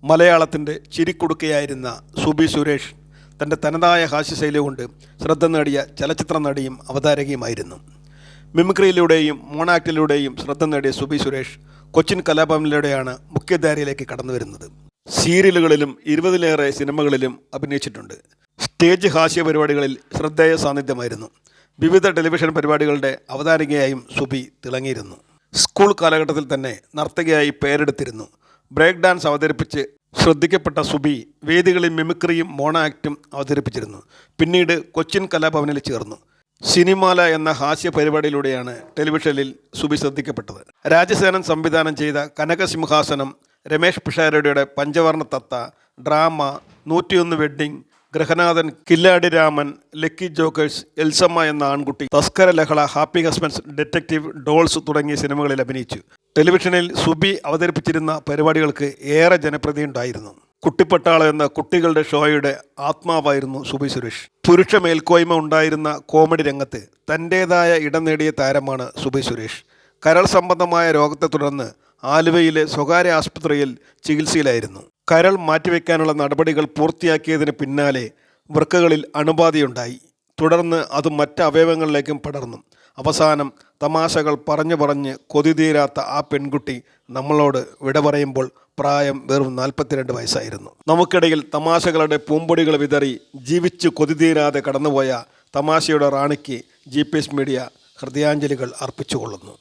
മലയാളത്തിൻ്റെ ചിരിക്കുടുക്കയായിരുന്ന സുബി സുരേഷ് തൻ്റെ തനതായ ഹാസ്യശൈലി കൊണ്ട് ശ്രദ്ധ നേടിയ ചലച്ചിത്ര നടിയും അവതാരകയുമായിരുന്നു. മിമിക്രിയിലൂടെയും മോണാക്ടിലൂടെയും ശ്രദ്ധ നേടിയ സുബി സുരേഷ് കൊച്ചിൻ കലാഭവനിലൂടെയാണ് മുഖ്യധാരയിലേക്ക് കടന്നു വരുന്നത്. സീരിയലുകളിലും 20-ലേറെ സിനിമകളിലും അഭിനയിച്ചിട്ടുണ്ട്. സ്റ്റേജ് ഹാസ്യ പരിപാടികളിൽ ശ്രദ്ധേയ സാന്നിധ്യമായിരുന്നു. വിവിധ ടെലിവിഷൻ പരിപാടികളുടെ അവതാരകയായും സുബി തിളങ്ങിയിരുന്നു. സ്കൂൾ കാലഘട്ടത്തിൽ തന്നെ നർത്തകിയായി പേരെടുത്തിരുന്നു. ബ്രേക്ക് ഡാൻസ് അവതരിപ്പിച്ച് ശ്രദ്ധിക്കപ്പെട്ട സുബി വേദികളിൽ മിമിക്രിയും മോണോ ആക്റ്റും അവതരിപ്പിച്ചിരുന്നു. പിന്നീട് കൊച്ചിൻ കലാഭവനിൽ ചേർന്നു. സിനിമാല എന്ന ഹാസ്യ പരിപാടിയിലൂടെയാണ് ടെലിവിഷനിൽ സുബി ശ്രദ്ധിക്കപ്പെട്ടത്. രാജസേനൻ സംവിധാനം ചെയ്ത കനകസിംഹാസനം, രമേഷ് പിഷാരടിയുടെ Panchavarna Thatha, drama, 101 wedding, Grihanathan, Killadi Raman, lucky jokers, Elsamma Enna Aankutty, Thaskara ലഹള, ഹാപ്പി ഹസ്ബൻഡ്സ്, ഡിറ്റക്റ്റീവ്, ഡോൾസ് തുടങ്ങിയ സിനിമകളിൽ അഭിനയിച്ചു. ടെലിവിഷനിൽ സുബി അവതരിപ്പിച്ചിരുന്ന പരിപാടികൾക്ക് ഏറെ ജനപ്രീതിയുണ്ടായിരുന്നു. കുട്ടിപ്പട്ടാളം എന്ന കുട്ടികളുടെ ഷോയുടെ ആത്മാവായിരുന്നു സുബി സുരേഷ്. പുരുഷ മേൽക്കോയ്മ ഉണ്ടായിരുന്ന കോമഡി രംഗത്ത് തൻ്റേതായ ഇടം നേടിയ താരമാണ് സുബി സുരേഷ്. കരൾ സംബന്ധമായ രോഗത്തെ തുടർന്ന് ആലുവയിലെ സ്വകാര്യ ആശുപത്രിയിൽ ചികിത്സയിലായിരുന്നു. കരൾ മാറ്റിവെക്കാനുള്ള നടപടികൾ പൂർത്തിയാക്കിയതിന് പിന്നാലെ വൃക്കകളിൽ അണുബാധയുണ്ടായി. തുടർന്ന് അത് മറ്റ് അവയവങ്ങളിലേക്കും പടർന്നു. അവസാനം തമാശകൾ പറഞ്ഞ് കൊതി തീരാത്ത ആ പെൺകുട്ടി നമ്മളോട് വിട പറയുമ്പോൾ പ്രായം വെറും 42 വയസ്സായിരുന്നു. നമുക്കിടയിൽ തമാശകളുടെ പൂമ്പൊടികൾ വിതറി ജീവിച്ചു കൊതി തീരാതെ കടന്നുപോയ തമാശയുടെ റാണിക്ക് GPS മീഡിയ ഹൃദയാഞ്ജലികൾ അർപ്പിച്ചുകൊള്ളുന്നു.